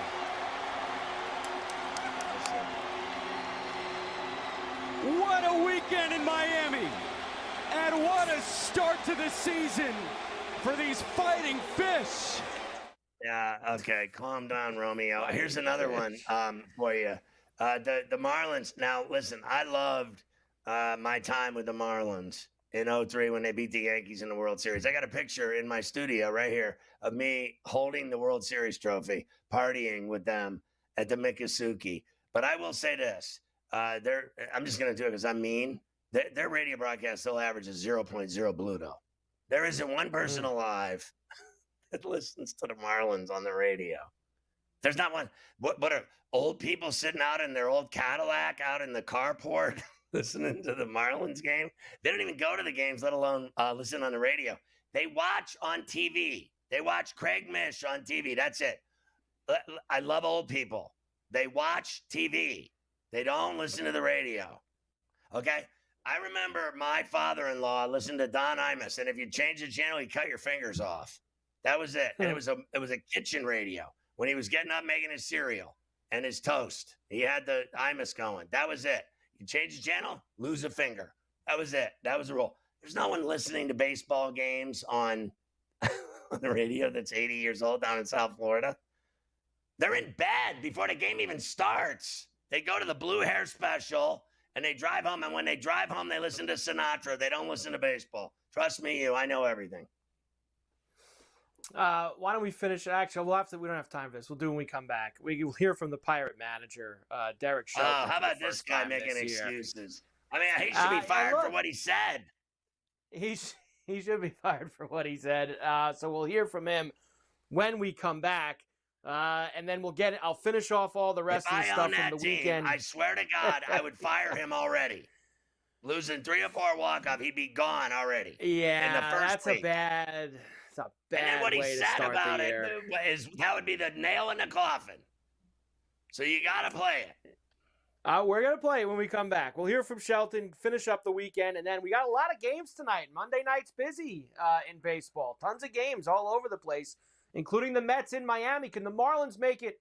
What a weekend in Miami. And what a start to the season for these fighting fish. Yeah, okay. Calm down, Romeo. Here's another one for you. The Marlins. Now, listen, I loved my time with the Marlins in 2003 when they beat the Yankees in the World Series. I got a picture in my studio right here of me holding the World Series trophy, partying with them at the Miccosukee. But I will say this. I'm just going to do it because I'm mean. Their radio broadcast still averages 0.0 Bluto. There isn't one person alive that listens to the Marlins on the radio. There's not one. What are old people sitting out in their old Cadillac out in the carport listening to the Marlins game? They don't even go to the games, let alone listen on the radio. They watch on TV. They watch Craig Mish on TV. That's it. I love old people. They watch TV. They don't listen to the radio. Okay? I remember my father-in-law listened to Don Imus, and if you change the channel, he'd cut your fingers off. That was it. And it was a kitchen radio when he was getting up making his cereal and his toast. He had the Imus going. That was it. You change the channel, lose a finger. That was it. That was the rule. There's no one listening to baseball games on the radio that's 80 years old down in South Florida. They're in bed before the game even starts. They go to the Blue Hair Special, and they drive home. And when they drive home, they listen to Sinatra. They don't listen to baseball. Trust me, I know everything. Why don't we finish? Actually, we don't have time for this. We'll do when we come back. We'll hear from the Pirate manager, Derek Shelton. Oh, how about this guy making excuses? I mean, he should be fired for what he said. He should be fired for what he said. So we'll hear from him when we come back. And then I'll finish off all the rest of the stuff from the weekend. I swear to God, I would fire him already. Losing 3 or 4 walk-off, he'd be gone already. Yeah, in the first week. a bad and then what he said about it is that would be the nail in the coffin. So you got to play it. We're going to play it when we come back. We'll hear from Shelton, finish up the weekend, and then we got a lot of games tonight. Monday night's busy in baseball. Tons of games all over the place, including the Mets in Miami. Can the Marlins make it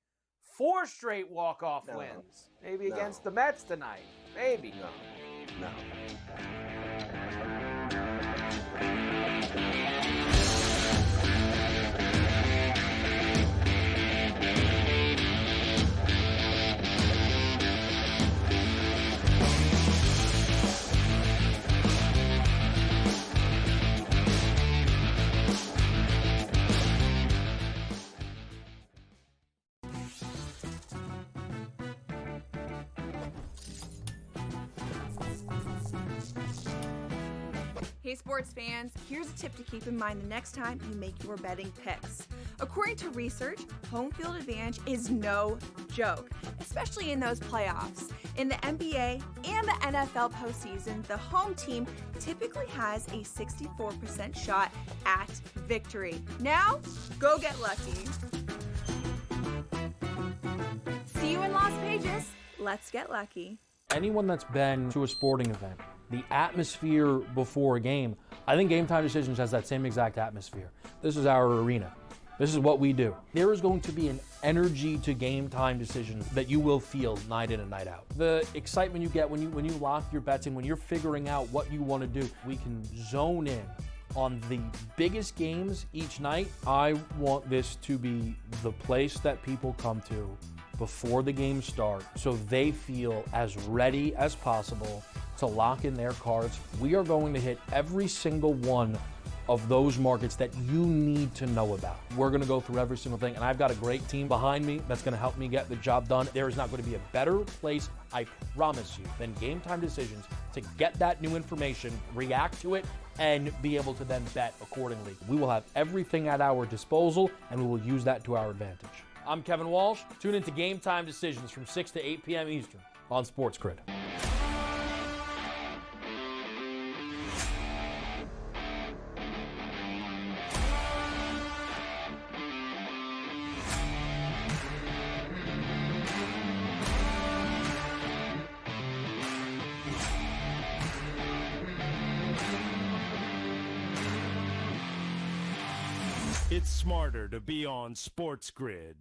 4 straight walk-off wins? Maybe against the Mets tonight. Maybe. No. Hey sports fans, here's a tip to keep in mind the next time you make your betting picks. According to research, home field advantage is no joke, especially in those playoffs. In the NBA and the NFL postseason, the home team typically has a 64% shot at victory. Now, go get lucky. See you in Las Vegas. Let's get lucky. Anyone that's been to a sporting event, the atmosphere before a game, I think Game Time Decisions has that same exact atmosphere. This is our arena. This is what we do. There is going to be an energy to Game Time Decisions that you will feel night in and night out. The excitement you get when you lock your bets in, when you're figuring out what you want to do, we can zone in on the biggest games each night. I want this to be the place that people come to before the games start so they feel as ready as possible to lock in their cards. We are going to hit every single one of those markets that you need to know about. We're going to go through every single thing, and I've got a great team behind me that's going to help me get the job done. There is not going to be a better place, I promise you, than Game Time Decisions to get that new information, react to it, and be able to then bet accordingly. We will have everything at our disposal, and we will use that to our advantage. I'm Kevin Walsh. Tune into Game Time Decisions from 6 to 8 p.m. Eastern on SportsGrid. It's smarter to be on SportsGrid.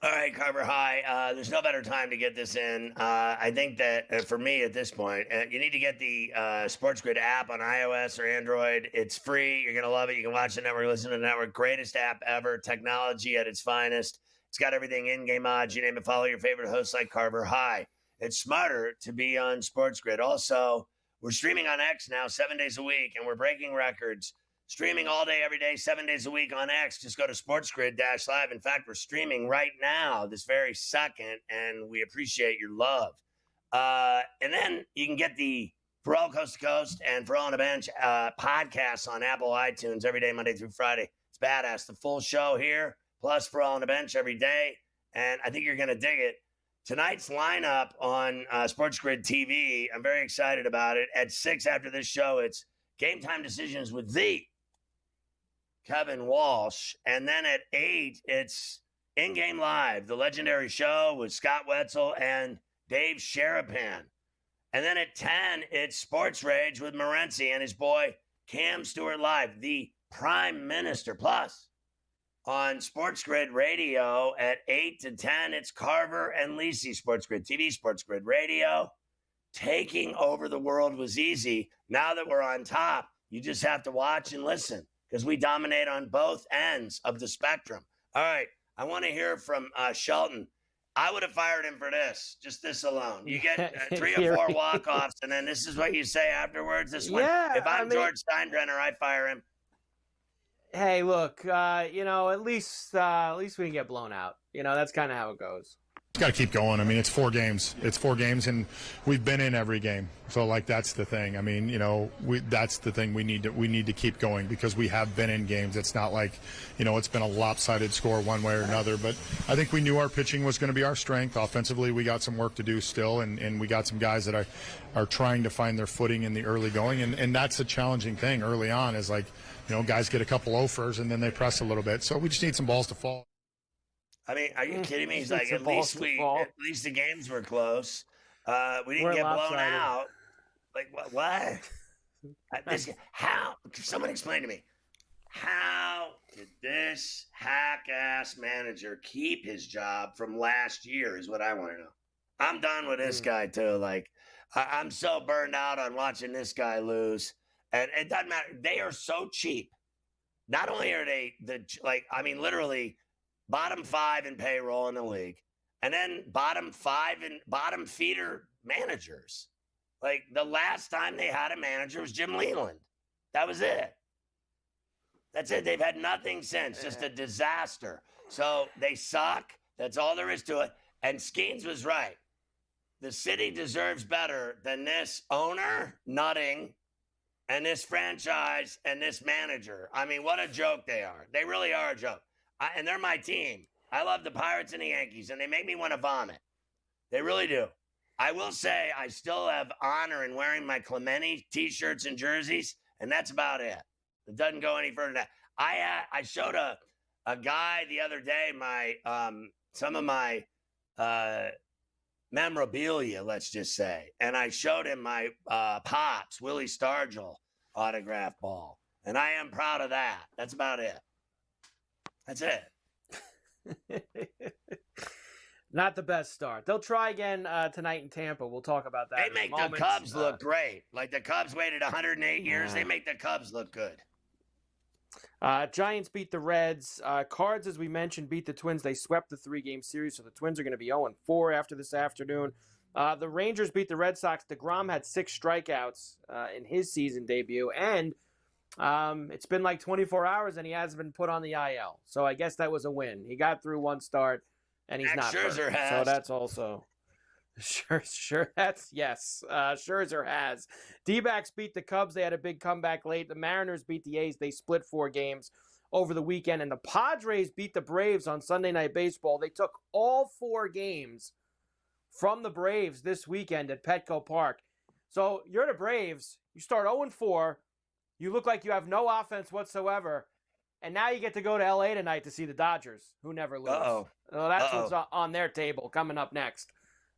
All right, Carver High. There's no better time to get this in. I think that for me at this point, you need to get the SportsGrid app on iOS or Android. It's free. You're going to love it. You can watch the network, listen to the network. Greatest app ever. Technology at its finest. It's got everything in-game odds. You name it. Follow your favorite hosts like Carver High. It's smarter to be on SportsGrid. Also, we're streaming on X now 7 days a week, and we're breaking records. Streaming all day, every day, 7 days a week on X. Just go to SportsGrid-Live. In fact, we're streaming right now, this very second, and we appreciate your love. And then you can get the Ferrall Coast to Coast and Ferrall on the Bench podcasts on Apple iTunes every day, Monday through Friday. It's badass. The full show here, plus Ferrall on the Bench every day, and I think you're going to dig it. Tonight's lineup on SportsGrid TV, I'm very excited about it. At 6 after this show, it's Game Time Decisions with the Kevin Walsh. And then at 8, it's In-Game Live, the legendary show with Scott Wetzel and Dave Sharapan. And then at 10, it's Sports Rage with Morency and his boy Cam Stewart Live, the Prime Minister. Plus, on SportsGrid Radio at 8 to 10, it's Carver and Lisi, SportsGrid TV, SportsGrid Radio. Taking over the world was easy. Now that we're on top, you just have to watch and listen because we dominate on both ends of the spectrum. All right, I want to hear from Shelton. I would have fired him for this, just this alone. You get 3 or 4 walk-offs, and then this is what you say afterwards. This one, if I'm George Steinbrenner, I'd fire him. Hey, look, at least we can get blown out. That's kind of how it goes. Got to keep going. I mean, it's 4 games. It's 4 games, and we've been in every game. So, that's the thing. I mean, that's the thing. We need to keep going because we have been in games. It's not like, it's been a lopsided score one way or another. But I think we knew our pitching was going to be our strength. Offensively, we got some work to do still, and we got some guys that are trying to find their footing in the early going. And that's a challenging thing early on is guys get a couple offers and then they press a little bit. So we just need some balls to fall. I mean, are you kidding me? He's like, at least the games were close. We didn't get blown out. Like, what? How? Someone explain to me. How did this hack-ass manager keep his job from last year is what I want to know. I'm done with this guy, too. I'm so burned out on watching this guy lose. And it doesn't matter. They are so cheap. Not only are they literally bottom 5 in payroll in the league, and then bottom 5 and bottom feeder managers. Like, the last time they had a manager was Jim Leland. That was it. That's it. They've had nothing since. Just a disaster. So they suck. That's all there is to it. And Skeens was right. The city deserves better than this owner nutting and this franchise and this manager. I mean, what a joke they are. They really are a joke. And they're my team. I love the Pirates and the Yankees, and they make me want to vomit. They really do. I will say I still have honor in wearing my Clemente T-shirts and jerseys, and that's about it. It doesn't go any further than that. I showed a guy the other day some of my memorabilia, let's just say, and I showed him my Pops, Willie Stargell autograph ball, and I am proud of that. That's about it. That's it. Not the best start. They'll try again tonight in Tampa. We'll talk about that. They make the Cubs look great. Like the Cubs waited 108 years. They make the Cubs look good. Giants beat the Reds. Cards, as we mentioned, beat the Twins. They swept the 3-game series, so the Twins are going to be 0-4 after this afternoon. The Rangers beat the Red Sox. DeGrom had 6 strikeouts in his season debut, and it's been like 24 hours, and he hasn't been put on the IL. So I guess that was a win. He got through one start. And he's not hurt. Scherzer has. So that's also Scherzer has. D-backs beat the Cubs. They had a big comeback late. The Mariners beat the A's. They split 4 games over the weekend. And the Padres beat the Braves on Sunday Night Baseball. They took all 4 games from the Braves this weekend at Petco Park. So you're the Braves. You start 0-4. You look like you have no offense whatsoever. And now you get to go to L.A. tonight to see the Dodgers, who never lose. Uh-oh. So that's what's on their table coming up next.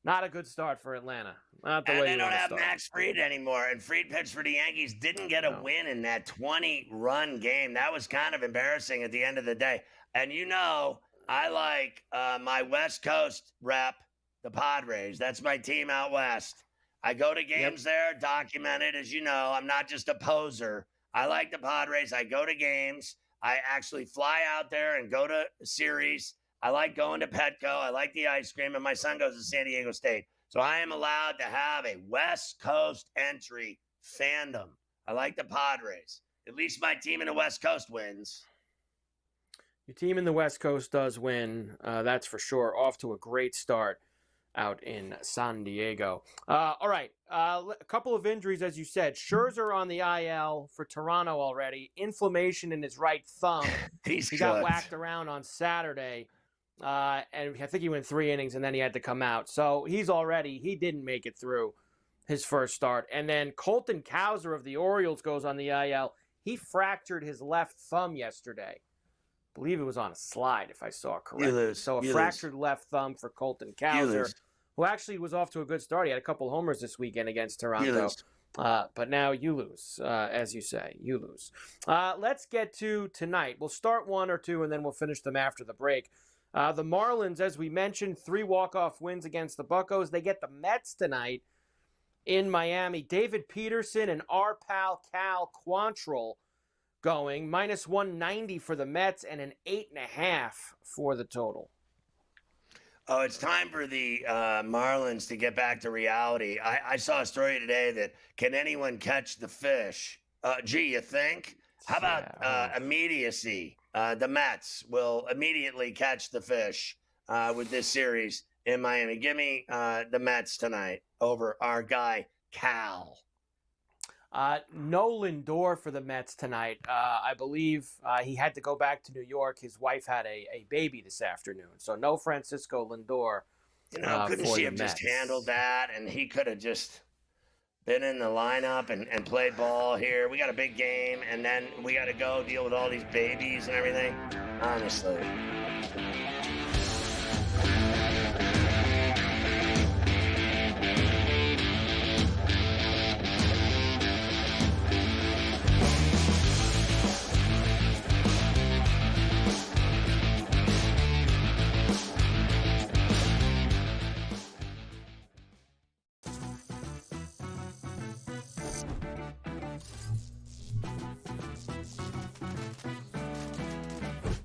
Not a good start for Atlanta. Not the way they you don't want to have start. Max Fried anymore. And Fried pitched for the Yankees, didn't get a win in that 20-run game. That was kind of embarrassing at the end of the day. And I like my West Coast rep, the Padres. That's my team out west. I go to games there, documented, as you know. I'm not just a poser. I like the Padres. I go to games. I actually fly out there and go to a series. I like going to Petco. I like the ice cream, and my son goes to San Diego State. So I am allowed to have a West Coast entry fandom. I like the Padres. At least my team in the West Coast wins. Your team in the West Coast does win. That's for sure. Off to a great start out in San Diego. All right. A couple of injuries, as you said. Scherzer on the IL for Toronto already. Inflammation in his right thumb. He got whacked around on Saturday. And I think he went 3 innings, and then he had to come out. So he didn't make it through his first start. And then Colton Cowser of the Orioles goes on the IL. He fractured his left thumb yesterday. I believe it was on a slide, if I saw correctly. So a fractured left thumb for Colton Cowser, who actually was off to a good start. He had a couple homers this weekend against Toronto. But now you lose, as you say. You lose. Let's get to tonight. We'll start 1 or 2, and then we'll finish them after the break. The Marlins, as we mentioned, 3 walk-off wins against the Buccos. They get the Mets tonight in Miami. David Peterson and our pal Cal Quantrill going. Minus 190 for the Mets and an 8.5 for the total. Oh, it's time for the Marlins to get back to reality. I saw a story today that can anyone catch the fish? You think? How about immediacy? The Mets will immediately catch the fish with this series in Miami. Give me the Mets tonight over our guy, Cal. No Lindor for the Mets tonight. I believe he had to go back to New York. His wife had a baby this afternoon. So no Francisco Lindor. Couldn't she have just handled that? And he could have just been in the lineup and played ball here. We got a big game, and then we got to go deal with all these babies and everything. Honestly.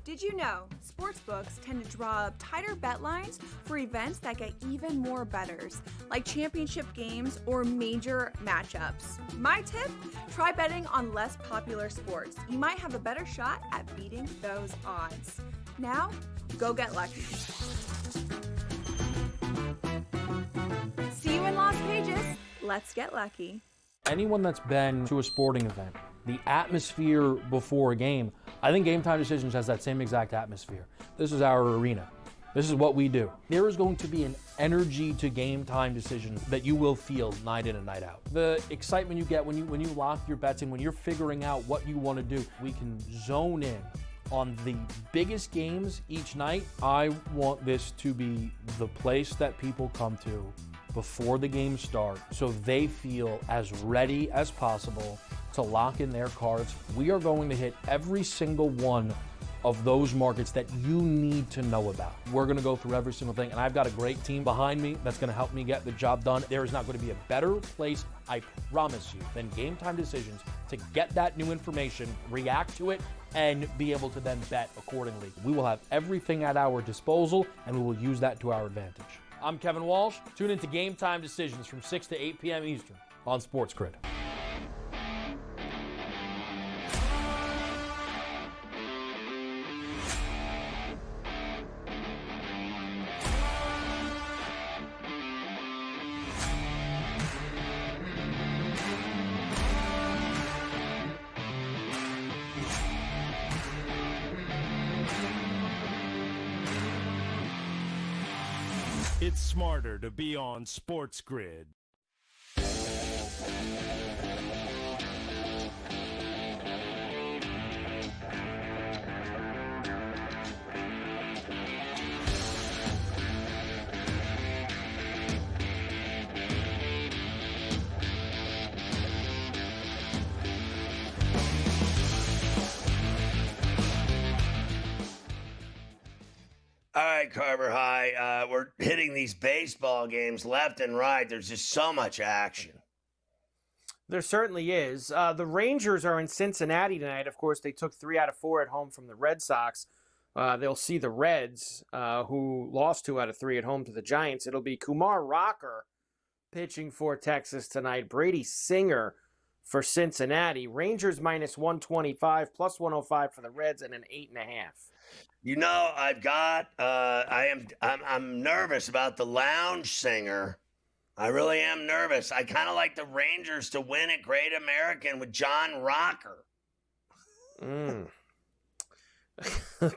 Did you know sportsbooks tend to draw up tighter bet lines for events that get even more bettors, like championship games or major matchups. My tip? Try betting on less popular sports. You might have a better shot at beating those odds. Now, go get lucky. See you in Las Vegas. Let's get lucky. Anyone that's been to a sporting event, the atmosphere before a game, I think Game Time Decisions has that same exact atmosphere. This is our arena. This is what we do. There is going to be an energy to Game Time Decisions that you will feel night in and night out. The excitement you get when you lock your bets in, when you're figuring out what you want to do, we can zone in on the biggest games each night. I want this to be the place that people come to before the games start so they feel as ready as possible to lock in their cards. We are going to hit every single one of those markets that you need to know about. We're gonna go through every single thing, and I've got a great team behind me that's gonna help me get the job done. There is not gonna be a better place, I promise you, than Game Time Decisions to get that new information, react to it, and be able to then bet accordingly. We will have everything at our disposal, and we will use that to our advantage. I'm Kevin Walsh. Tune into Game Time Decisions from 6 to 8 p.m. Eastern on SportsGrid. It's smarter to be on SportsGrid. All right, Carver High, we're hitting these baseball games left and right. There's just so much action. There certainly is. The Rangers are in Cincinnati tonight. Of course, they took 3 out of 4 at home from the Red Sox. They'll see the Reds, who lost 2 out of 3 at home to the Giants. It'll be Kumar Rocker pitching for Texas tonight. Brady Singer for Cincinnati. Rangers minus 125, plus 105 for the Reds, and an 8.5. You know, I'm nervous about the lounge singer. I really am nervous. I kind of like the Rangers to win at Great American with John Rocker. The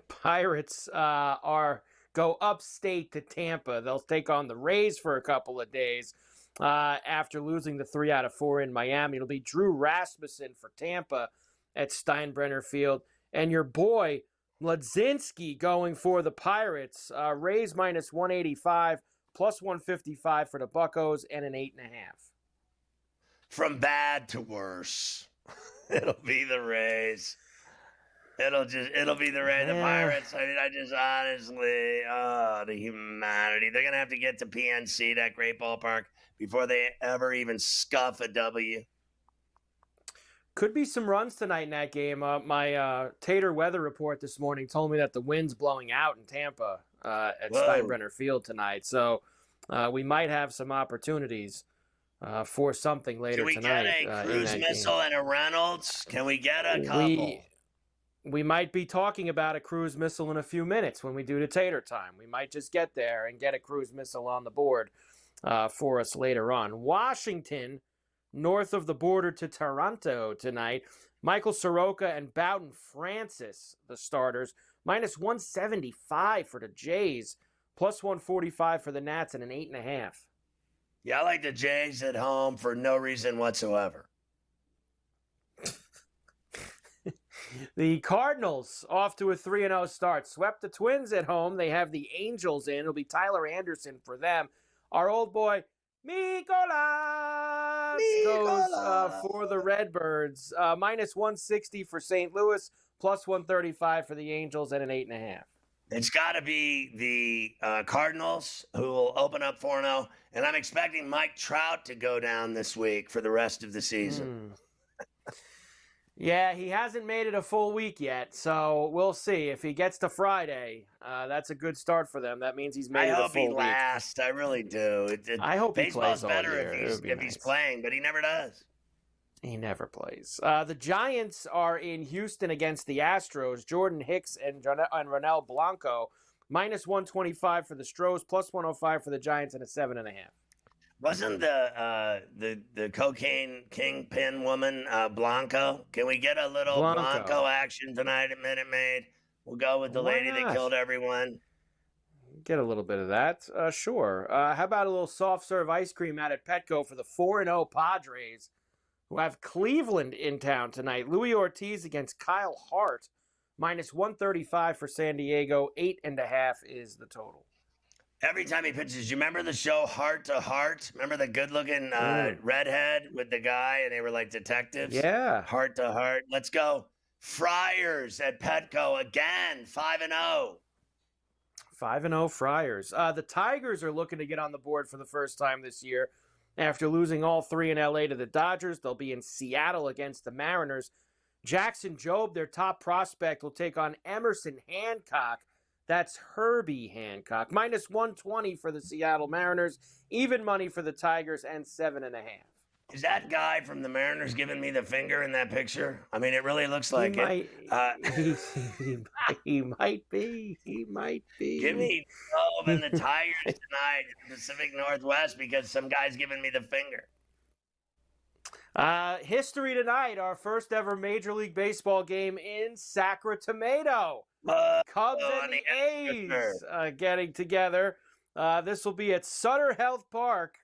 Pirates go upstate to Tampa. They'll take on the Rays for a couple of days after losing the 3 out of 4 in Miami. It'll be Drew Rasmussen for Tampa at Steinbrenner Field. And your boy, Ladzinski, going for the Pirates. Rays minus 185, plus 155 for the Buccos, and an 8.5. From bad to worse. It'll be the Rays. It'll be the Rays. The Pirates. I mean, I just honestly, the humanity. They're gonna have to get to PNC, that great ballpark, before they ever even scuff a W. Could be some runs tonight in that game. My Tater weather report this morning told me that the wind's blowing out in Tampa at Steinbrenner Field tonight. So we might have some opportunities for something later tonight. Can we get a cruise missile and a Reynolds? Can we get a couple? We might be talking about a cruise missile in a few minutes when we do the Tater time. We might just get there and get a cruise missile on the board for us later on. Washington, north of the border to Toronto tonight. Michael Soroka and Bowden Francis, the starters, minus 175 for the Jays, plus 145 for the Nats, and an 8.5. Yeah, I like the Jays at home for no reason whatsoever. The Cardinals off to a 3-0 start. Swept the Twins at home. They have the Angels in. It'll be Tyler Anderson for them. Our old boy, Mikolas goes for the Redbirds. Minus 160 for St. Louis, plus 135 for the Angels, and an 8.5. It's got to be the Cardinals, who will open up 4-0, and I'm expecting Mike Trout to go down this week for the rest of the season. Yeah, he hasn't made it a full week yet, so we'll see. If he gets to Friday, that's a good start for them. That means he's made it a full week. I hope he lasts. I really do. I hope he plays all better year. if he's playing, but he never does. He never plays. The Giants are in Houston against the Astros. Jordan Hicks and Ronel Blanco, minus 125 for the Stros, plus 105 for the Giants, and a 7.5. Wasn't the cocaine kingpin woman Blanco? Can we get a little Blanco action tonight at Minute Maid? We'll go with the lady that killed everyone. Get a little bit of that. Sure. How about a little soft serve ice cream out at Petco for the 4-0 Padres, who have Cleveland in town tonight. Luis Ortiz against Kyle Hart, minus 135 for San Diego. 8.5 is the total. Every time he pitches, you remember the show Heart to Heart? Remember the good-looking redhead with the guy, and they were like detectives? Yeah. Heart to Heart. Let's go. Friars at Petco again, 5-0. 5-0 Friars. The Tigers are looking to get on the board for the first time this year. After losing all three in L.A. to the Dodgers, they'll be in Seattle against the Mariners. Jackson Jobe, their top prospect, will take on Emerson Hancock. That's Herbie Hancock. Minus 120 for the Seattle Mariners. Even money for the Tigers, and 7.5. Is that guy from the Mariners giving me the finger in that picture? I mean, it really looks like it. He might be. He might be. Give me Jobe and the Tigers tonight in the Pacific Northwest because some guy's giving me the finger. History tonight, our first ever Major League Baseball game in Sacramento. Cubs and the A's getting together. This will be at Sutter Health Park.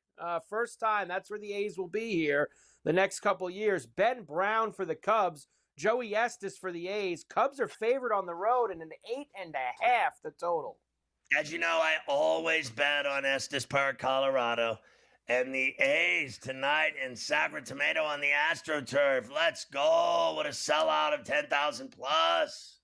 First time. That's where the A's will be here the next couple years. Ben Brown for the Cubs. Joey Estes for the A's. Cubs are favored on the road and an 8.5 the total. As you know, I always bet on Estes Park, Colorado. And the A's tonight in Sacramento on the AstroTurf. Let's go. What a sellout of 10,000 plus.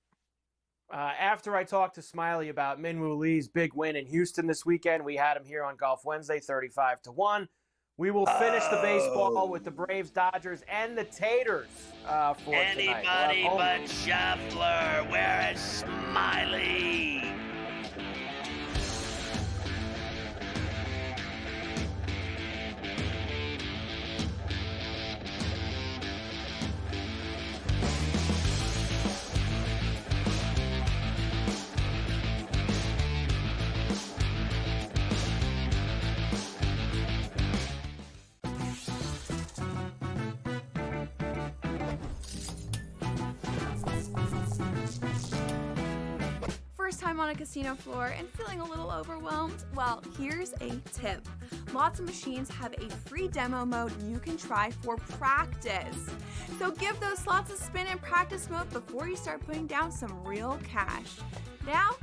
After I talked to Smiley about Minwoo Lee's big win in Houston this weekend, we had him here on Golf Wednesday, 35-1. We will finish the baseball with the Braves, Dodgers, and the Taters for anybody tonight. But Scheffler. Where is Smiley? First time on a casino floor and feeling a little overwhelmed? Well, here's a tip. Lots of machines have a free demo mode you can try for practice. So give those slots a spin in practice mode before you start putting down some real cash. Now,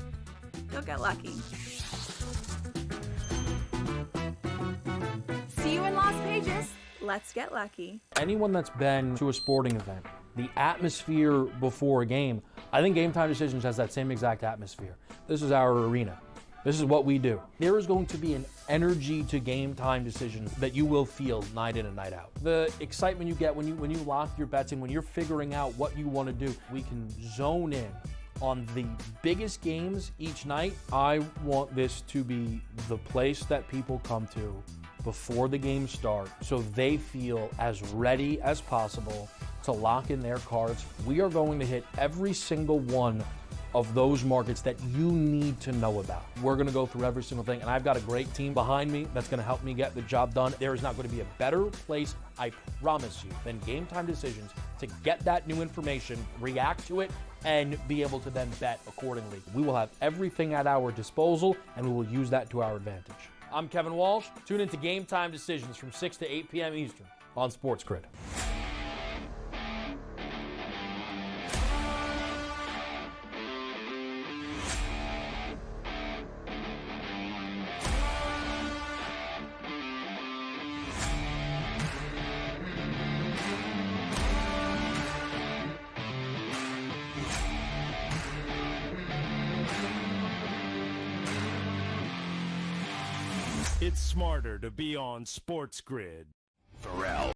go get lucky. See you in Las Vegas. Let's get lucky. Anyone that's been to a sporting event, the atmosphere before a game, I think Game Time Decisions has that same exact atmosphere. This is our arena. This is what we do. There is going to be an energy to Game Time Decisions that you will feel night in and night out. The excitement you get when you lock your bets in, when you're figuring out what you want to do, we can zone in on the biggest games each night. I want this to be the place that people come to before the games start so they feel as ready as possible to lock in their cards. We are going to hit every single one of those markets that you need to know about. We're gonna go through every single thing, and I've got a great team behind me that's gonna help me get the job done. There is not gonna be a better place, I promise you, than Game Time Decisions to get that new information, react to it, and be able to then bet accordingly. We will have everything at our disposal, and we will use that to our advantage. I'm Kevin Walsh. Tune into Game Time Decisions from 6 to 8 p.m. Eastern on SportsGrid. It's smarter to be on SportsGrid.